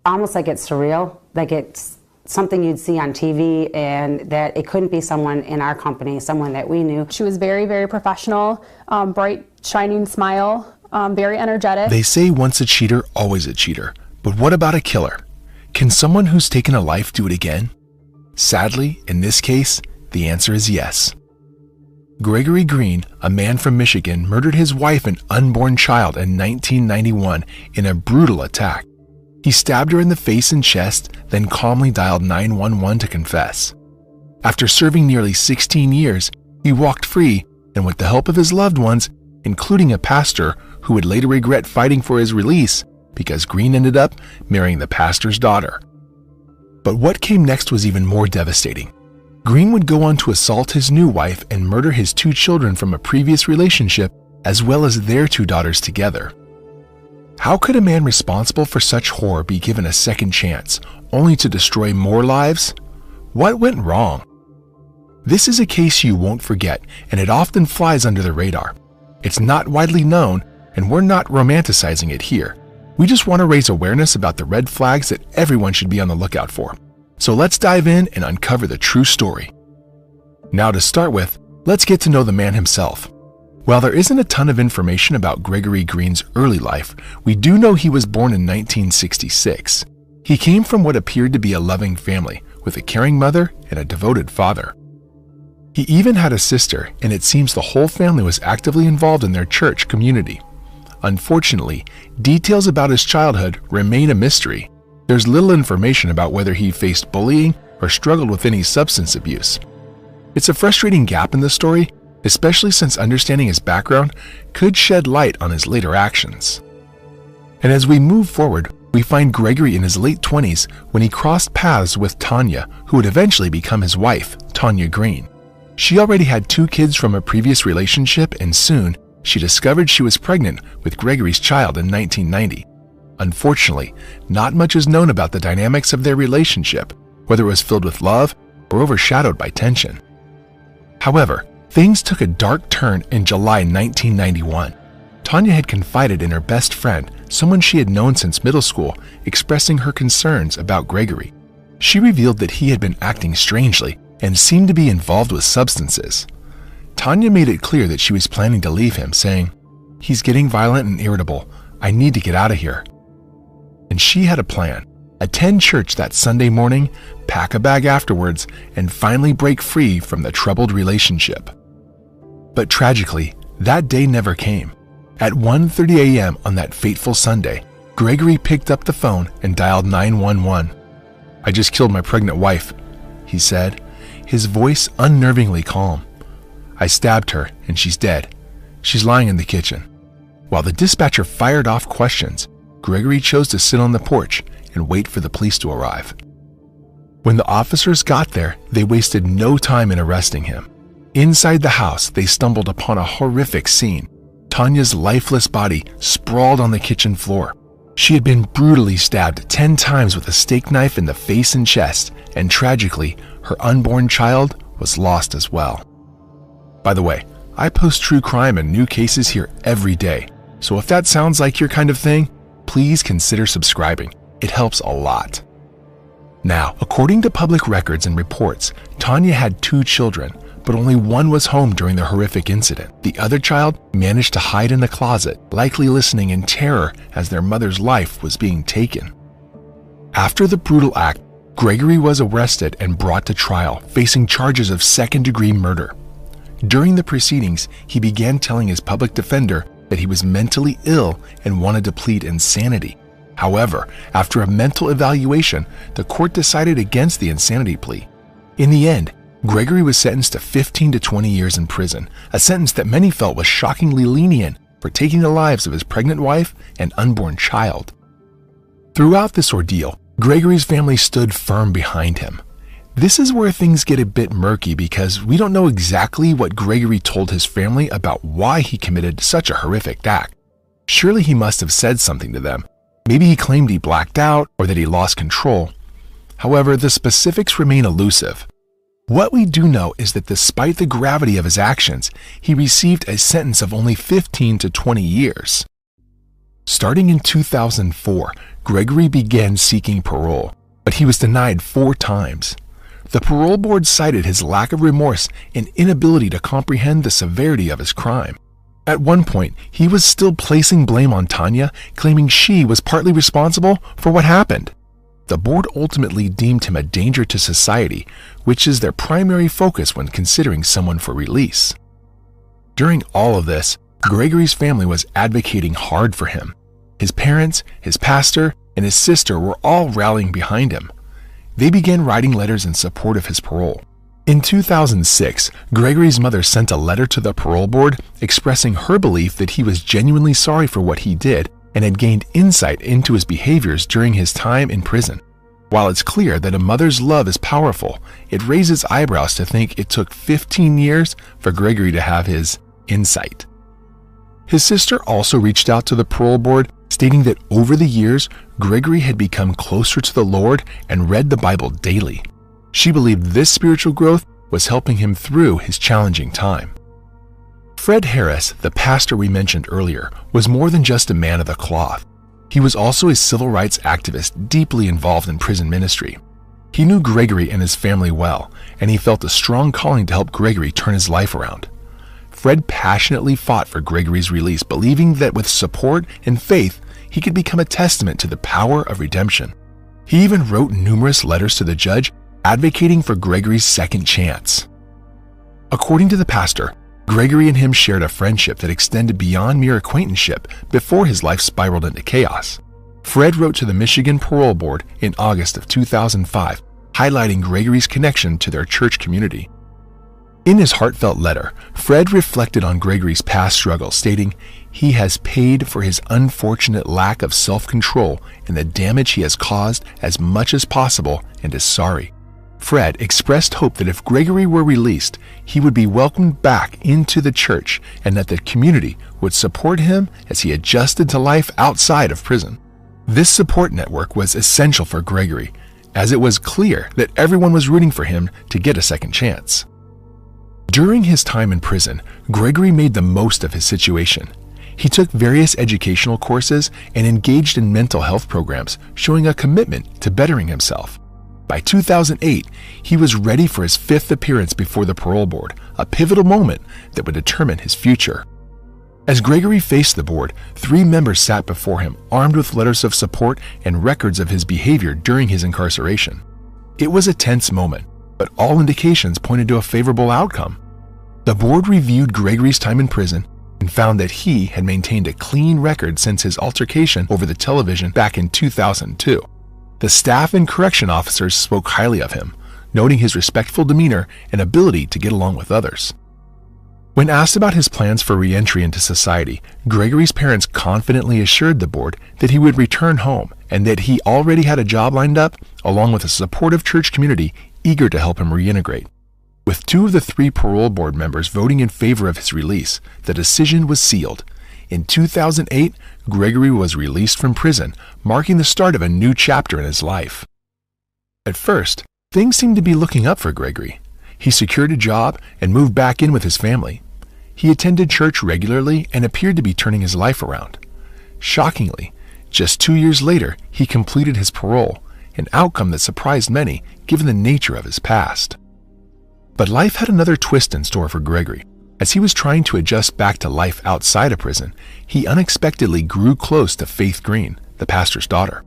Almost like it's surreal, like it's something you'd see on TV, and that it couldn't be someone in our company, someone that we knew. She was very, very professional, bright, shining smile, very energetic. They say once a cheater, always a cheater. But what about a killer? Can someone who's taken a life do it again? Sadly, in this case, the answer is yes. Gregory Green, a man from Michigan, murdered his wife and unborn child in 1991 in a brutal attack. He stabbed her in the face and chest, then calmly dialed 911 to confess. After serving nearly 16 years, he walked free, and with the help of his loved ones, including a pastor who would later regret fighting for his release because Green ended up marrying the pastor's daughter. But what came next was even more devastating. Green would go on to assault his new wife and murder his 2 children from a previous relationship, as well as their 2 daughters together. How could a man responsible for such horror be given a second chance, only to destroy more lives? What went wrong? This is a case you won't forget, and it often flies under the radar. It's not widely known, and we're not romanticizing it here. We just want to raise awareness about the red flags that everyone should be on the lookout for. So let's dive in and uncover the true story. Now to start with, let's get to know the man himself. While there isn't a ton of information about Gregory Green's early life, we do know he was born in 1966. He came from what appeared to be a loving family, with a caring mother and a devoted father. He even had a sister, and it seems the whole family was actively involved in their church community. Unfortunately, details about his childhood remain a mystery. There's little information about whether he faced bullying or struggled with any substance abuse. It's a frustrating gap in the story, especially since understanding his background could shed light on his later actions. And as we move forward, we find Gregory in his late 20s when he crossed paths with Tanya, who would eventually become his wife, Tanya Green. She already had 2 kids from a previous relationship, and soon she discovered she was pregnant with Gregory's child in 1990. Unfortunately, not much is known about the dynamics of their relationship, whether it was filled with love or overshadowed by tension. However, things took a dark turn in July 1991. Tanya had confided in her best friend, someone she had known since middle school, expressing her concerns about Gregory. She revealed that he had been acting strangely and seemed to be involved with substances. Tanya made it clear that she was planning to leave him, saying, "He's getting violent and irritable. I need to get out of here." And she had a plan: attend church that Sunday morning, pack a bag afterwards, and finally break free from the troubled relationship. But tragically, that day never came. At 1:30 a.m. on that fateful Sunday, Gregory picked up the phone and dialed 911. "I just killed my pregnant wife," he said, his voice unnervingly calm. "I stabbed her and she's dead. She's lying in the kitchen." While the dispatcher fired off questions, Gregory chose to sit on the porch and wait for the police to arrive. When the officers got there, they wasted no time in arresting him. Inside the house, they stumbled upon a horrific scene. Tanya's lifeless body sprawled on the kitchen floor. She had been brutally stabbed 10 times with a steak knife in the face and chest, and tragically, her unborn child was lost as well. By the way, I post true crime and new cases here every day, so if that sounds like your kind of thing, please consider subscribing. It helps a lot. Now, according to public records and reports, Tanya had 2 children, but only one was home during the horrific incident. The other child managed to hide in the closet, likely listening in terror as their mother's life was being taken. After the brutal act, Gregory was arrested and brought to trial, facing charges of second-degree murder. During the proceedings, he began telling his public defender that he was mentally ill and wanted to plead insanity. However, after a mental evaluation, the court decided against the insanity plea. In the end, Gregory was sentenced to 15 to 20 years in prison, a sentence that many felt was shockingly lenient for taking the lives of his pregnant wife and unborn child. Throughout this ordeal, Gregory's family stood firm behind him. This is where things get a bit murky because we don't know exactly what Gregory told his family about why he committed such a horrific act. Surely he must have said something to them. Maybe he claimed he blacked out or that he lost control. However, the specifics remain elusive. What we do know is that despite the gravity of his actions, he received a sentence of only 15 to 20 years. Starting in 2004, Gregory began seeking parole, but he was denied 4 times. The parole board cited his lack of remorse and inability to comprehend the severity of his crime. At one point, he was still placing blame on Tanya, claiming she was partly responsible for what happened. The board ultimately deemed him a danger to society, which is their primary focus when considering someone for release. During all of this, Gregory's family was advocating hard for him. His parents, his pastor, and his sister were all rallying behind him. They began writing letters in support of his parole. In 2006, Gregory's mother sent a letter to the parole board expressing her belief that he was genuinely sorry for what he did and had gained insight into his behaviors during his time in prison. While it's clear that a mother's love is powerful, it raises eyebrows to think it took 15 years for Gregory to have his insight. His sister also reached out to the parole board, stating that over the years, Gregory had become closer to the Lord and read the Bible daily. She believed this spiritual growth was helping him through his challenging time. Fred Harris, the pastor we mentioned earlier, was more than just a man of the cloth. He was also a civil rights activist deeply involved in prison ministry. He knew Gregory and his family well, and he felt a strong calling to help Gregory turn his life around. Fred passionately fought for Gregory's release, believing that with support and faith, he could become a testament to the power of redemption. He even wrote numerous letters to the judge advocating for Gregory's second chance. According to the pastor, Gregory and him shared a friendship that extended beyond mere acquaintanceship before his life spiraled into chaos. Fred wrote to the Michigan Parole Board in August of 2005, highlighting Gregory's connection to their church community. In his heartfelt letter, Fred reflected on Gregory's past struggles, stating, "He has paid for his unfortunate lack of self-control and the damage he has caused as much as possible and is sorry." Fred expressed hope that if Gregory were released, he would be welcomed back into the church and that the community would support him as he adjusted to life outside of prison. This support network was essential for Gregory, as it was clear that everyone was rooting for him to get a second chance. During his time in prison, Gregory made the most of his situation. He took various educational courses and engaged in mental health programs, showing a commitment to bettering himself. By 2008, he was ready for his 5th appearance before the parole board, a pivotal moment that would determine his future. As Gregory faced the board, 3 members sat before him, armed with letters of support and records of his behavior during his incarceration. It was a tense moment, but all indications pointed to a favorable outcome. The board reviewed Gregory's time in prison and found that he had maintained a clean record since his altercation over the television back in 2002. The staff and correction officers spoke highly of him, noting his respectful demeanor and ability to get along with others. When asked about his plans for re-entry into society, Gregory's parents confidently assured the board that he would return home and that he already had a job lined up, along with a supportive church community eager to help him reintegrate. With 2 of the 3 parole board members voting in favor of his release, the decision was sealed. In 2008, Gregory was released from prison, marking the start of a new chapter in his life. At first, things seemed to be looking up for Gregory. He secured a job and moved back in with his family. He attended church regularly and appeared to be turning his life around. Shockingly, just 2 years later, he completed his parole, an outcome that surprised many given the nature of his past. But life had another twist in store for Gregory. As he was trying to adjust back to life outside of prison, he unexpectedly grew close to Faith Green, the pastor's daughter.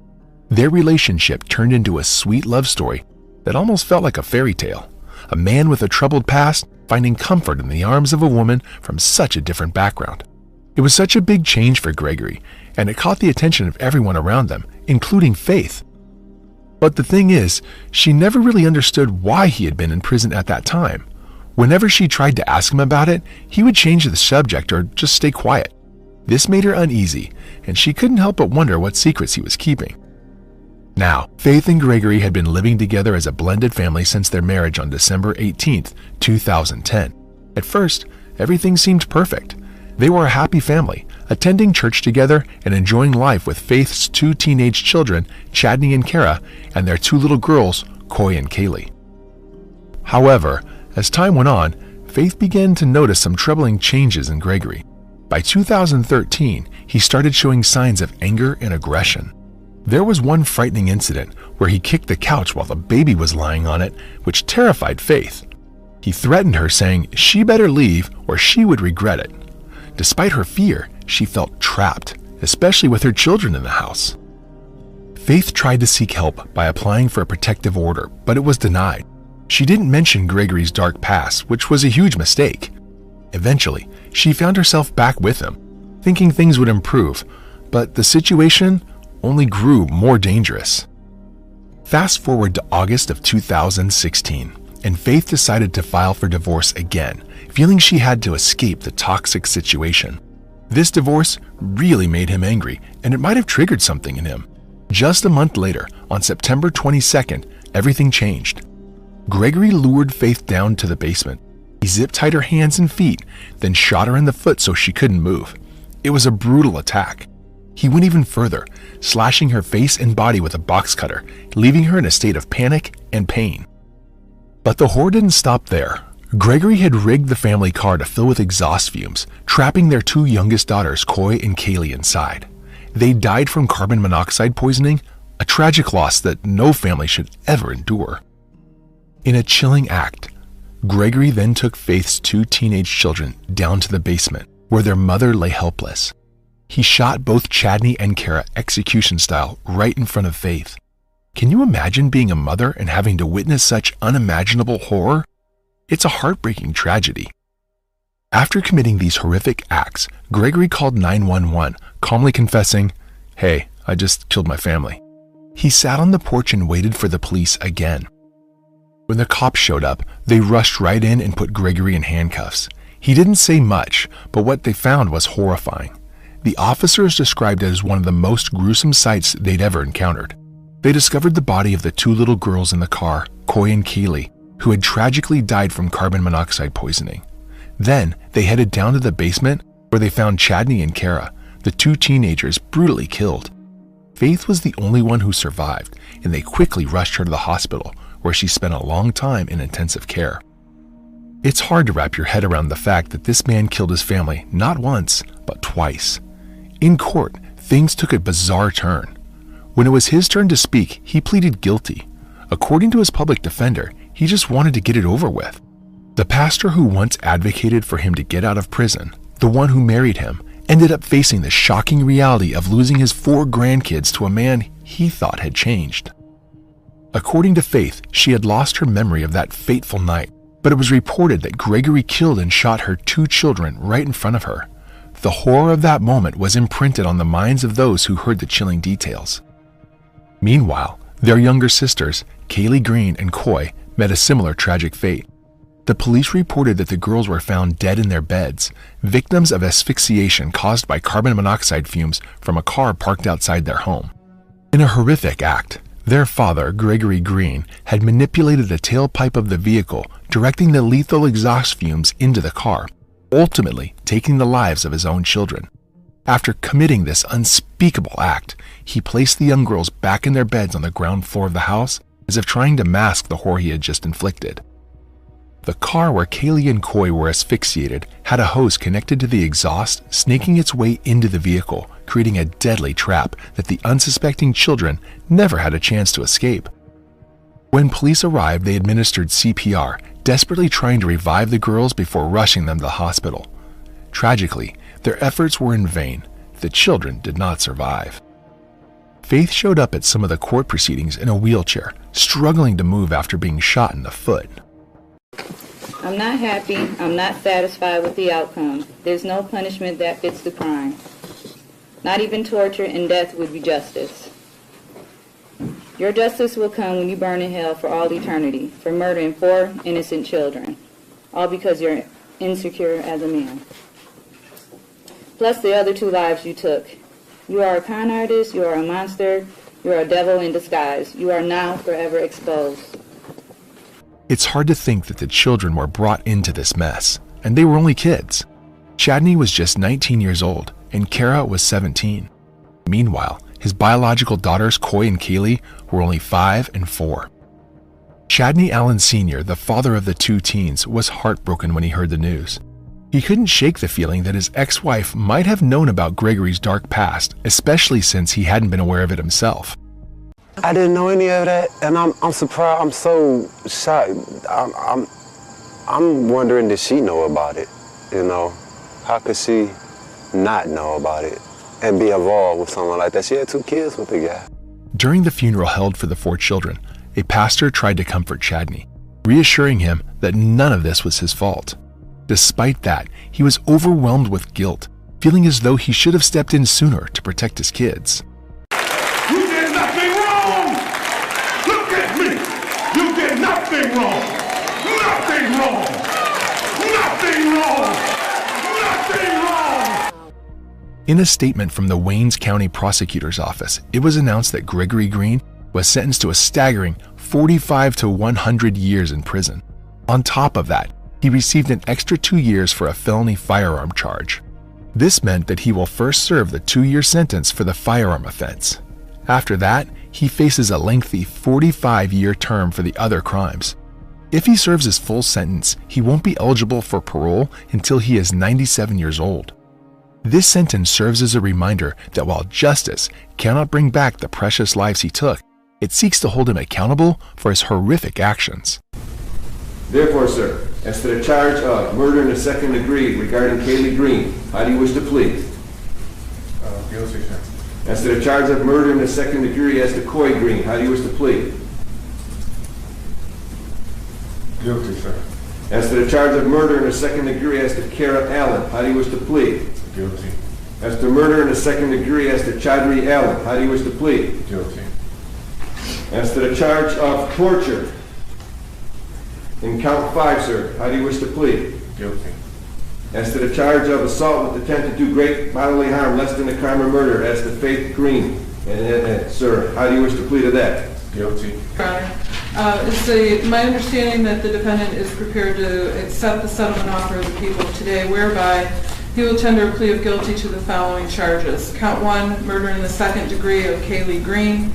Their relationship turned into a sweet love story that almost felt like a fairy tale. A man with a troubled past finding comfort in the arms of a woman from such a different background. It was such a big change for Gregory, and it caught the attention of everyone around them, including Faith. But the thing is, she never really understood why he had been in prison at that time. Whenever she tried to ask him about it, he would change the subject or just stay quiet. This made her uneasy, and she couldn't help but wonder what secrets he was keeping. Now, Faith and Gregory had been living together as a blended family since their marriage on December 18, 2010. At first, everything seemed perfect. They were a happy family, attending church together and enjoying life with Faith's 2 teenage children, Chadney and Kara, and their 2 little girls, Coy and Kaylee. However, as time went on, Faith began to notice some troubling changes in Gregory. By 2013, he started showing signs of anger and aggression. There was one frightening incident where he kicked the couch while the baby was lying on it, which terrified Faith. He threatened her, saying she better leave or she would regret it. Despite her fear, she felt trapped, especially with her children in the house. Faith tried to seek help by applying for a protective order, but it was denied. She didn't mention Gregory's dark past, which was a huge mistake. Eventually, she found herself back with him, thinking things would improve, but the situation only grew more dangerous. Fast forward to August of 2016, and Faith decided to file for divorce again, feeling she had to escape the toxic situation. This divorce really made him angry, and it might have triggered something in him. Just a month later, on September 22nd, everything changed. Gregory lured Faith down to the basement. He zip-tied her hands and feet, then shot her in the foot so she couldn't move. It was a brutal attack. He went even further, slashing her face and body with a box cutter, leaving her in a state of panic and pain. But the horror didn't stop there. Gregory had rigged the family car to fill with exhaust fumes, trapping their two youngest daughters, Coy and Kaylee, inside. They died from carbon monoxide poisoning, a tragic loss that no family should ever endure. In a chilling act, Gregory then took Faith's two teenage children down to the basement, where their mother lay helpless. He shot both Chadney and Kara execution style right in front of Faith. Can you imagine being a mother and having to witness such unimaginable horror? It's a heartbreaking tragedy. After committing these horrific acts, Gregory called 911, calmly confessing, "Hey, I just killed my family." He sat on the porch and waited for the police again. When the cops showed up, they rushed right in and put Gregory in handcuffs. He didn't say much, but what they found was horrifying. The officers described it as one of the most gruesome sights they'd ever encountered. They discovered the body of the two little girls in the car, Coy and Kaylee, who had tragically died from carbon monoxide poisoning. Then they headed down to the basement where they found Chadney and Kara, the two teenagers, brutally killed. Faith was the only one who survived, and they quickly rushed her to the hospital, where she spent a long time in intensive care. It's hard to wrap your head around the fact that this man killed his family not once, but twice. In court, things took a bizarre turn. When it was his turn to speak, he pleaded guilty. According to his public defender, he just wanted to get it over with. The pastor who once advocated for him to get out of prison, the one who married him, ended up facing the shocking reality of losing his 4 grandkids to a man he thought had changed. According to Faith, she had lost her memory of that fateful night, but it was reported that Gregory killed and shot her 2 children right in front of her. The horror of that moment was imprinted on the minds of those who heard the chilling details. Meanwhile, their younger sisters, Kaylee Green and Coy, met a similar tragic fate. The police reported that the girls were found dead in their beds, victims of asphyxiation caused by carbon monoxide fumes from a car parked outside their home. In a horrific act, their father, Gregory Green, had manipulated the tailpipe of the vehicle, directing the lethal exhaust fumes into the car, ultimately taking the lives of his own children. After committing this unspeakable act, he placed the young girls back in their beds on the ground floor of the house, as if trying to mask the horror he had just inflicted. The car where Kaylee and Coy were asphyxiated had a hose connected to the exhaust, snaking its way into the vehicle, creating a deadly trap that the unsuspecting children never had a chance to escape. When police arrived, they administered CPR, desperately trying to revive the girls before rushing them to the hospital. Tragically, their efforts were in vain. The children did not survive. Faith showed up at some of the court proceedings in a wheelchair, struggling to move after being shot in the foot. I'm not happy. I'm not satisfied with the outcome. There's no punishment that fits the crime. Not even torture and death would be justice. Your justice will come when you burn in hell for all eternity for murdering 4 innocent children, all because you're insecure as a man. Plus the other 2 lives you took. You are a con artist, you are a monster, you are a devil in disguise. You are now forever exposed. It's hard to think that the children were brought into this mess, and they were only kids. Chadney was just 19 years old, and Kara was 17. Meanwhile, his biological daughters, Coy and Kaylee, were only 5 and 4. Chadney Allen Sr., the father of the 2 teens, was heartbroken when he heard the news. He couldn't shake the feeling that his ex-wife might have known about Gregory's dark past, especially since he hadn't been aware of it himself. I didn't know any of that, and I'm surprised. I'm so shocked. I'm wondering, did she know about it? You know, how could she not know about it and be involved with someone like that? She had 2 kids with the guy. During the funeral held for the 4 children, a pastor tried to comfort Chadney, reassuring him that none of this was his fault. Despite that, he was overwhelmed with guilt, feeling as though he should have stepped in sooner to protect his kids. You did nothing wrong! Look at me! You did nothing wrong! Nothing wrong! Nothing wrong! Nothing wrong! In a statement from the Waynes County Prosecutor's Office, it was announced that Gregory Green was sentenced to a staggering 45 to 100 years in prison. On top of that, he received an extra 2 years for a felony firearm charge. This meant that he will first serve the 2-year sentence for the firearm offense. After that, he faces a lengthy 45-year term for the other crimes. If he serves his full sentence, he won't be eligible for parole until he is 97 years old. This sentence serves as a reminder that while justice cannot bring back the precious lives he took, it seeks to hold him accountable for his horrific actions. Therefore, sir, as to the charge of murder in the 2nd degree regarding Kaylee Green, how do you wish to plead? Guilty, sir. As to the charge of murder in the 2nd degree as to Coy Green, how do you wish to plead? Guilty, sir. As to the charge of murder in the 2nd degree as to Kara Allen, how do you wish to plead? Guilty. As to murder in the 2nd degree as to Chadri Allen, how do you wish to plead? Guilty. As to the charge of torture in count 5, sir, how do you wish to plead? Guilty. As to the charge of assault with intent to do great bodily harm less than a crime or murder as to Faith Green, sir, how do you wish to plead to that? Guilty. Your Honor, it's my understanding that the defendant is prepared to accept the settlement offer of the people today, whereby he will tender a plea of guilty to the following charges. Count 1, murder in the 2nd degree of Kaylee Green.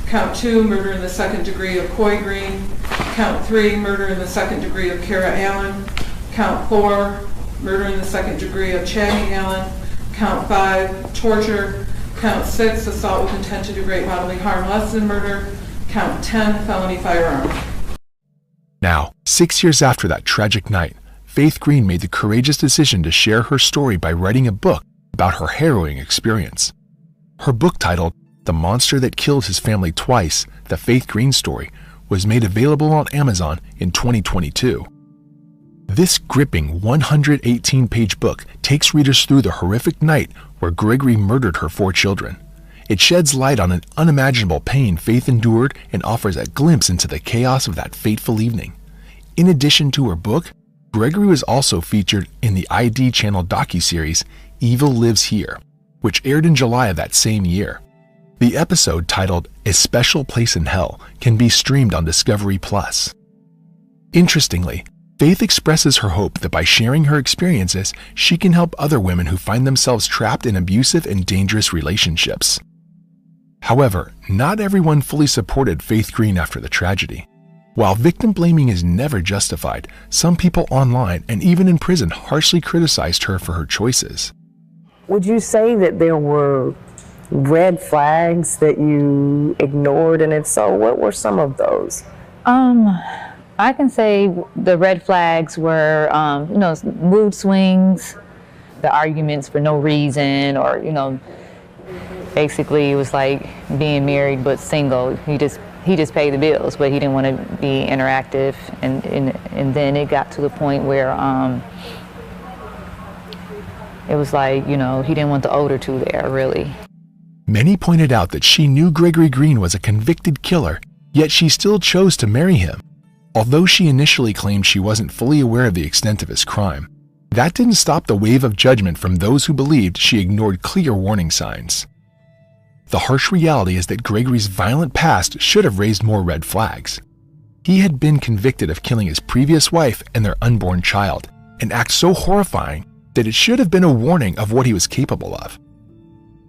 Count 2, murder in the 2nd degree of Coy Green. Count 3, murder in the 2nd degree of Kara Allen. Count 4, murder in the 2nd degree of Chadney Allen. Count 5, torture. Count 6, assault with intent to do great bodily harm less than murder. Count 10, felony firearm. Now, 6 years after that tragic night, Faith Green made the courageous decision to share her story by writing a book about her harrowing experience. Her book, titled The Monster That Killed His Family Twice, The Faith Green Story, was made available on Amazon in 2022. This gripping 118-page book takes readers through the horrific night where Gregory murdered her 4 children. It sheds light on an unimaginable pain Faith endured and offers a glimpse into the chaos of that fateful evening. In addition to her book, Gregory was also featured in the ID channel docuseries Evil Lives Here, which aired in July of that same year. The episode, titled A Special Place in Hell, can be streamed on Discovery+. Interestingly, Faith expresses her hope that by sharing her experiences, she can help other women who find themselves trapped in abusive and dangerous relationships. However, not everyone fully supported Faith Green after the tragedy. While victim blaming is never justified, some people online and even in prison harshly criticized her for her choices. Would you say that there were red flags that you ignored, and if so, what were some of those? I can say the red flags were, mood swings, the arguments for no reason, or, basically it was like being married but single. He just paid the bills, but he didn't want to be interactive, and then it got to the point where it was like, he didn't want the older two there, really. Many pointed out that she knew Gregory Green was a convicted killer, yet she still chose to marry him. Although she initially claimed she wasn't fully aware of the extent of his crime, that didn't stop the wave of judgment from those who believed she ignored clear warning signs. The harsh reality is that Gregory's violent past should have raised more red flags. He had been convicted of killing his previous wife and their unborn child, an act so horrifying that it should have been a warning of what he was capable of.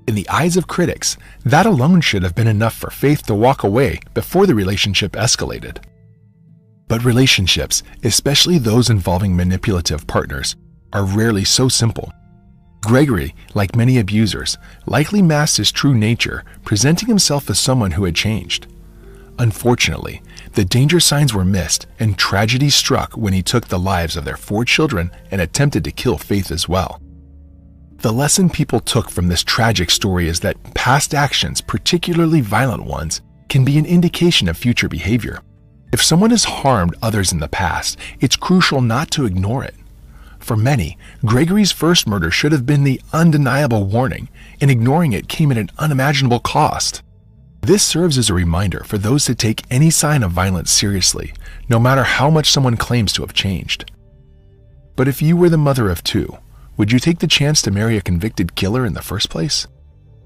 In the eyes of critics, that alone should have been enough for Faith to walk away before the relationship escalated. But relationships, especially those involving manipulative partners, are rarely so simple. Gregory, like many abusers, likely masked his true nature, presenting himself as someone who had changed. Unfortunately, the danger signs were missed and tragedy struck when he took the lives of their 4 children and attempted to kill Faith as well. The lesson people took from this tragic story is that past actions, particularly violent ones, can be an indication of future behavior. If someone has harmed others in the past, it's crucial not to ignore it. For many, Gregory's first murder should have been the undeniable warning, and ignoring it came at an unimaginable cost. This serves as a reminder for those to take any sign of violence seriously, no matter how much someone claims to have changed. But if you were the mother of 2, would you take the chance to marry a convicted killer in the first place?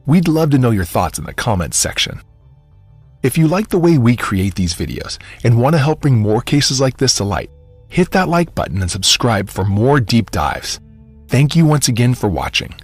We'd love to know your thoughts in the comments section. If you like the way we create these videos and want to help bring more cases like this to light, hit that like button and subscribe for more deep dives. Thank you once again for watching.